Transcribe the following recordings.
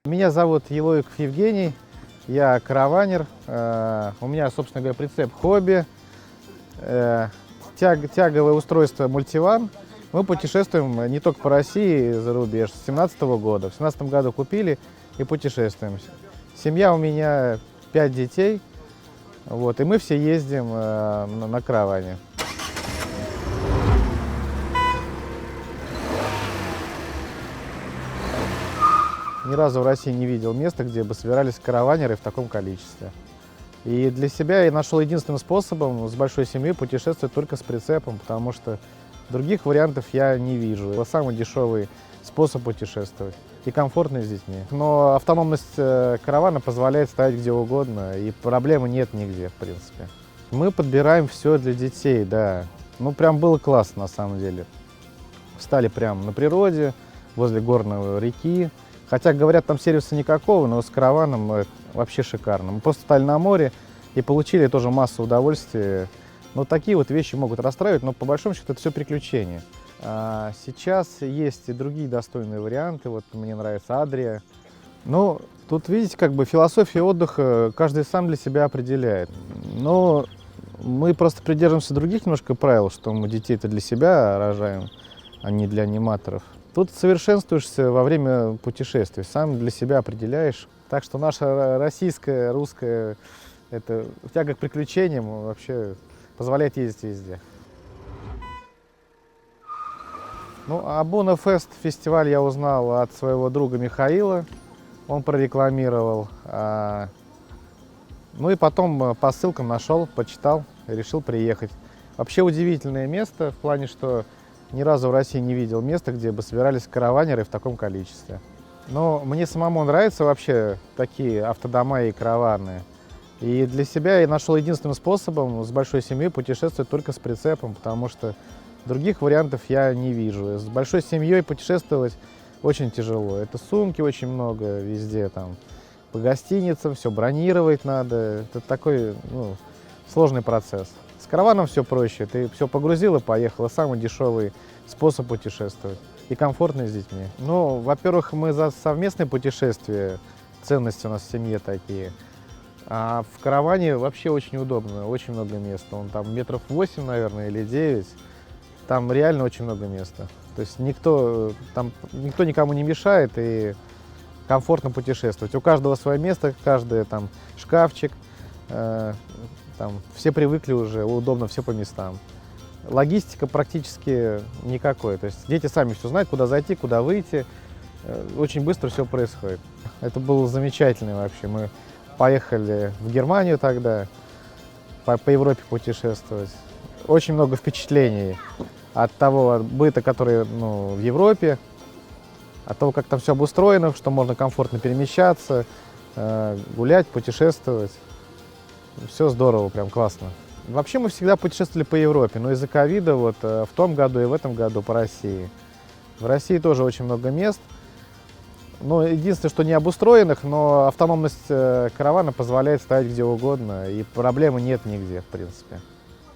Меня зовут Елоиков Евгений, я караванер. У меня, собственно говоря, прицеп хобби, тяговое устройство мультиван. Мы путешествуем не только по России и за рубеж. С 2017 года. В 2017 году купили и путешествуем. Семья у меня 5 детей, вот, и мы все ездим на караване. Ни разу в России не видел места, где бы собирались караванеры в таком количестве. И для себя я нашел единственным способом с большой семьей путешествовать только с прицепом, потому что других вариантов я не вижу. Это самый дешевый способ путешествовать и комфортный с детьми. Но автономность каравана позволяет стоять где угодно, и проблемы нет нигде, в принципе. Мы подбираем все для детей, да. Ну, прям было классно, на самом деле. Встали прямо на природе, возле горной реки. Хотя, говорят, там сервиса никакого, но с караваном вообще шикарно. Мы просто стали на море и получили тоже массу удовольствия. Но такие вот вещи могут расстраивать, но по большому счету это все приключения. Сейчас есть и другие достойные варианты. Вот мне нравится Адрия. Ну, тут, видите, как бы философия отдыха каждый сам для себя определяет. Но мы просто придерживаемся других немножко правил, что мы детей-то для себя рожаем, а не для аниматоров. Тут совершенствуешься во время путешествий, сам для себя определяешь. Так что наша российская, русская тяга к приключениям вообще позволяет ездить везде. Ну, а Бунафест фестиваль я узнал от своего друга Михаила, он прорекламировал. Ну и потом по ссылкам нашел, почитал и решил приехать. Вообще удивительное место в плане, что ни разу в России не видел места, где бы собирались караванеры в таком количестве. Но мне самому нравятся вообще такие автодома и караваны. И для себя я нашел единственным способом с большой семьей путешествовать только с прицепом, потому что других вариантов я не вижу. С большой семьей путешествовать очень тяжело. Это сумки очень много везде, там, по гостиницам, все бронировать надо. Это такой сложный процесс. С караваном все проще, ты все погрузил и поехал. Самый дешевый способ путешествовать и комфортный с детьми. Ну, во-первых, мы за совместные путешествия, ценности у нас в семье такие. А в караване вообще очень удобно, очень много места. Он там метров 8, наверное, или 9. Там реально очень много места. То есть никто никому не мешает и комфортно путешествовать. У каждого свое место, каждый там шкафчик. Там все привыкли уже, удобно все по местам. Логистика практически никакой. То есть дети сами все знают, куда зайти, куда выйти. Очень быстро все происходит. Это было замечательно вообще. Мы поехали в Германию тогда, по Европе путешествовать. Очень много впечатлений от того быта, который в Европе, от того, как там все обустроено, что можно комфортно перемещаться, гулять, путешествовать. Все здорово, прям классно. Вообще мы всегда путешествовали по Европе, но из-за ковида вот в том году и в этом году по России. В России тоже очень много мест. Но единственное, что не обустроенных, но автономность каравана позволяет стоять где угодно, и проблемы нет нигде, в принципе.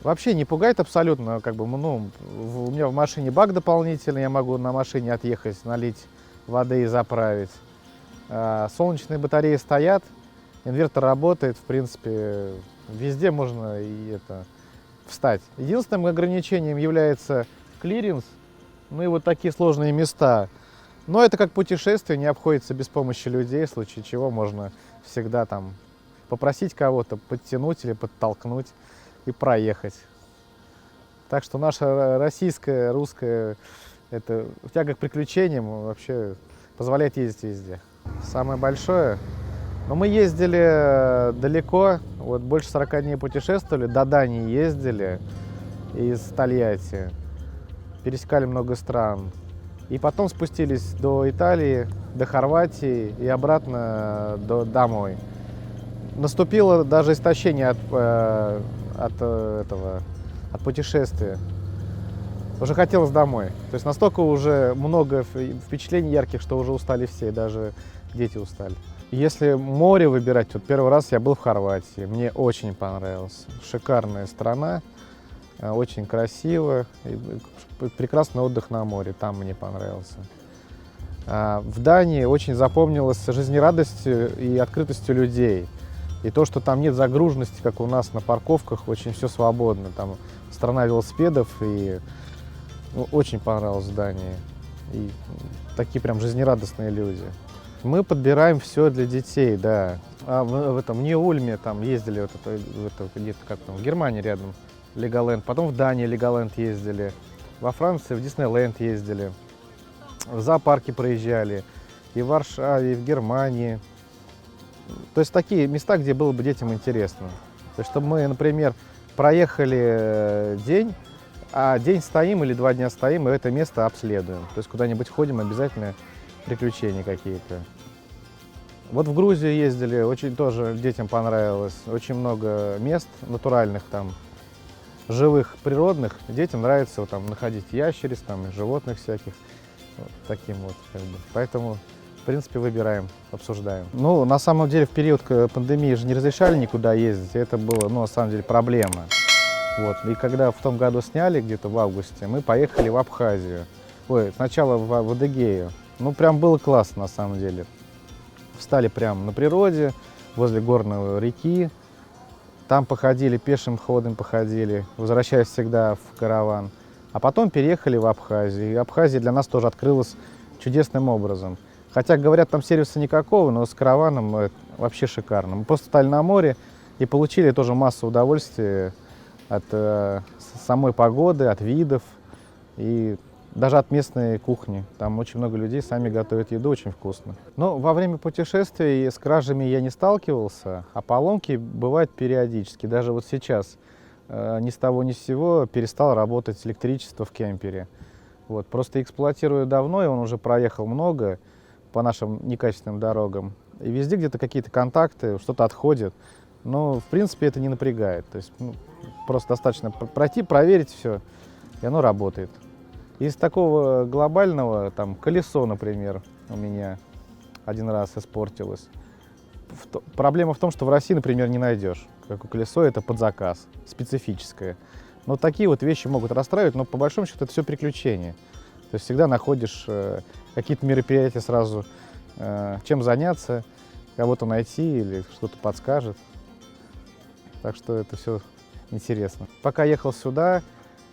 Вообще не пугает абсолютно, у меня в машине бак дополнительный, я могу на машине отъехать, налить воды и заправить. Солнечные батареи стоят. Инвертор работает, в принципе, везде можно встать. Единственным ограничением является клиренс, и вот такие сложные места. Но это как путешествие, не обходится без помощи людей, в случае чего можно всегда там попросить кого-то подтянуть или подтолкнуть и проехать. Так что наша российская, русская тяга к приключениям вообще позволяет ездить везде. Самое большое. Но мы ездили далеко, вот больше 40 дней путешествовали, до Дании ездили из Тольятти, пересекали много стран. И потом спустились до Италии, до Хорватии и обратно домой. Наступило даже истощение от путешествия. Уже хотелось домой. То есть настолько уже много впечатлений ярких, что уже устали все, даже дети устали. Если море выбирать, вот первый раз я был в Хорватии, мне очень понравилось. Шикарная страна, очень красиво, прекрасный отдых на море, там мне понравился. В Дании очень запомнилась жизнерадостью и открытостью людей. И то, что там нет загруженности, как у нас на парковках, очень все свободно. Там страна велосипедов, и очень понравилось в Дании. И такие прям жизнерадостные люди. Мы подбираем все для детей, да. В этом Нью-Ульме там ездили, где-то как там, в Германии рядом, Леголенд. Потом в Дании Леголенд ездили. Во Франции в Диснейленд ездили. В зоопарки проезжали. И в Варшаве, и в Германии. То есть такие места, где было бы детям интересно. То есть, чтобы мы, например, проехали день, а день стоим или 2 дня стоим, и это место обследуем. То есть куда-нибудь ходим, обязательно приключения какие-то. Вот в Грузию ездили, очень тоже детям понравилось. Очень много мест натуральных там, живых, природных. Детям нравится вот, там, находить ящериц, там, животных всяких. Вот таким вот, как бы. Поэтому, в принципе, выбираем, обсуждаем. Ну, на самом деле, в период пандемии же не разрешали никуда ездить. И это было, ну, на самом деле, проблема. Вот. И когда в том году сняли, где-то в августе, мы поехали в Абхазию. Ой, сначала в Адыгею. Ну, прям было классно, на самом деле. Встали прямо на природе, возле горной реки. Там походили, пешим ходом походили, возвращаясь всегда в караван. А потом переехали в Абхазию. И Абхазия для нас тоже открылась чудесным образом. Хотя, говорят, там сервиса никакого, но с караваном вообще шикарно. Мы просто стали на море и получили тоже массу удовольствия от самой погоды, от видов и даже от местной кухни. Там очень много людей сами готовят еду, очень вкусно. Но во время путешествий с кражами я не сталкивался, а поломки бывают периодически. Даже вот сейчас ни с того ни с сего перестало работать электричество в кемпере. Вот. Просто эксплуатирую давно, и он уже проехал много по нашим некачественным дорогам. И везде где-то какие-то контакты, что-то отходит. Но, в принципе, это не напрягает. То есть, просто достаточно пройти, проверить все, и оно работает. Из такого глобального, там, колесо, например, у меня один раз испортилось. Проблема в том, что в России, например, не найдешь. Как у колесо, это под заказ, специфическое. Но такие вот вещи могут расстраивать, но по большому счету это все приключения. То есть всегда находишь какие-то мероприятия сразу, чем заняться, кого-то найти или что-то подскажет. Так что это все интересно. Пока ехал сюда,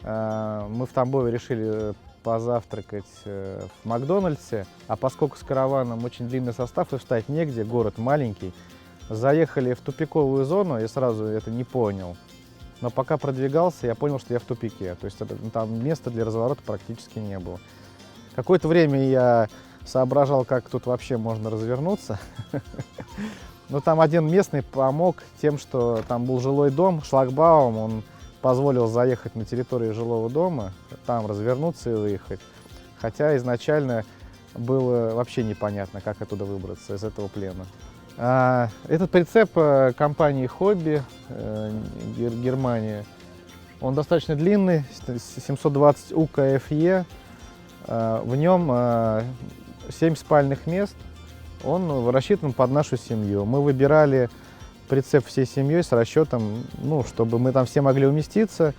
мы в Тамбове решили позавтракать в Макдональдсе, а поскольку с караваном очень длинный состав и встать негде, город маленький, заехали в тупиковую зону, я сразу это не понял. Но пока продвигался, я понял, что я в тупике, то есть там места для разворота практически не было. Какое-то время я соображал, как тут вообще можно развернуться. Но там один местный помог тем, что там был жилой дом, шлагбаум, он позволил заехать на территорию жилого дома, там развернуться и выехать. Хотя изначально было вообще непонятно, как оттуда выбраться из этого плена. Этот прицеп компании «Хобби», Германия, он достаточно длинный, 720 УКФЕ. В нем 7 спальных мест. Он рассчитан под нашу семью. Мы выбирали прицеп всей семьей с расчетом, чтобы мы там все могли уместиться,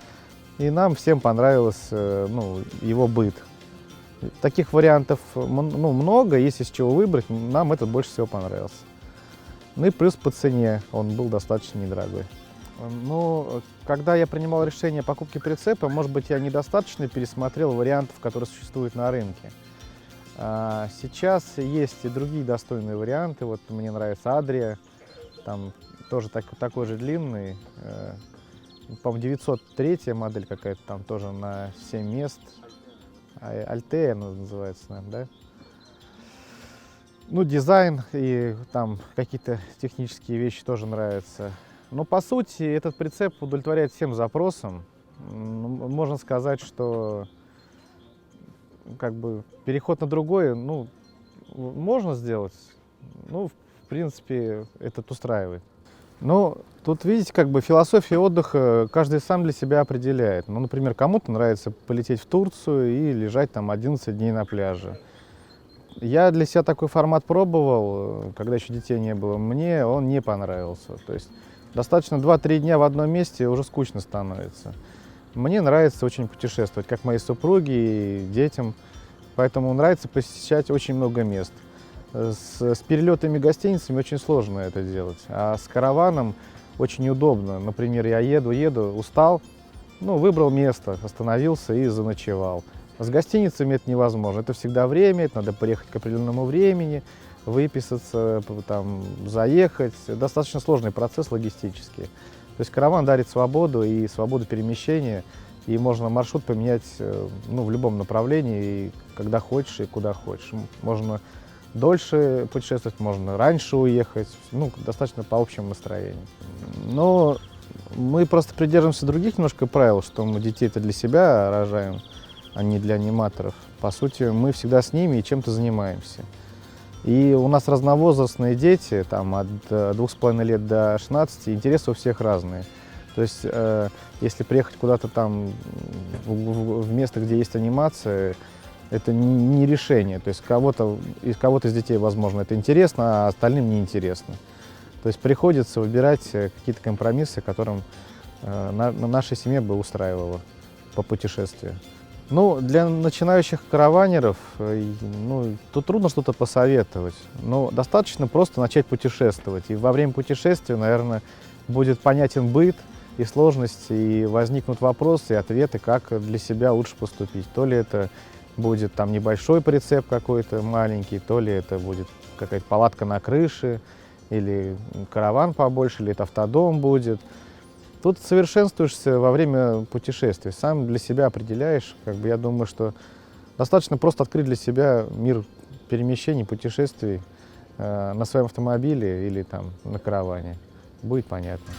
и нам всем понравился его быт. Таких вариантов много, есть из чего выбрать, нам этот больше всего понравился. Ну и плюс по цене он был достаточно недорогой. Когда я принимал решение о покупке прицепа, может быть, я недостаточно пересмотрел вариантов, которые существуют на рынке. Сейчас есть и другие достойные варианты. Вот мне нравится Адрия, там тоже такой же длинный. По-моему, 903 модель какая-то, там тоже на 7 мест. Альтея называется, наверное, да? Дизайн и там какие-то технические вещи тоже нравятся. Но по сути этот прицеп удовлетворяет всем запросам. Можно сказать, что переход на другой, можно сделать. В принципе, этот устраивает. Тут, видите, философия отдыха каждый сам для себя определяет. Например, кому-то нравится полететь в Турцию и лежать там 11 дней на пляже. Я для себя такой формат пробовал, когда еще детей не было. Мне он не понравился. То есть достаточно 2-3 дня в одном месте, уже скучно становится. Мне нравится очень путешествовать, как моей супруге и детям. поэтому нравится посещать очень много мест. С перелетами гостиницами очень сложно это делать, а с караваном очень удобно. Например, я еду, устал, ну, выбрал место, остановился и заночевал. С гостиницами это невозможно. Это всегда время, это надо приехать к определенному времени, выписаться, там, заехать. Достаточно сложный процесс логистический. То есть караван дарит свободу и свободу перемещения, и можно маршрут поменять ну, в любом направлении, и когда хочешь и куда хочешь. Можно дольше путешествовать, можно раньше уехать, ну, достаточно по общему настроению. Но мы просто придерживаемся других немножко правил, что мы детей-то для себя рожаем, а не для аниматоров. По сути, мы всегда с ними и чем-то занимаемся. И у нас разновозрастные дети, там, от 2,5 лет до 16, интересы у всех разные. То есть, если приехать куда-то там в место, где есть анимация, это не решение. То есть кого-то из детей, возможно, это интересно, а остальным неинтересно. То есть приходится выбирать какие-то компромиссы, которым нашей семье бы устраивало по путешествию. Ну, для начинающих караванеров, ну, тут трудно что-то посоветовать, но достаточно просто начать путешествовать. И во время путешествия, наверное, будет понятен быт и сложности, и возникнут вопросы и ответы, как для себя лучше поступить. То ли это будет там небольшой прицеп какой-то маленький, то ли это будет какая-то палатка на крыше, или караван побольше, или это автодом будет. Тут совершенствуешься во время путешествий, сам для себя определяешь. Как бы я думаю, что достаточно просто открыть для себя мир перемещений, путешествий на своем автомобиле или там на караване. Будет понятно.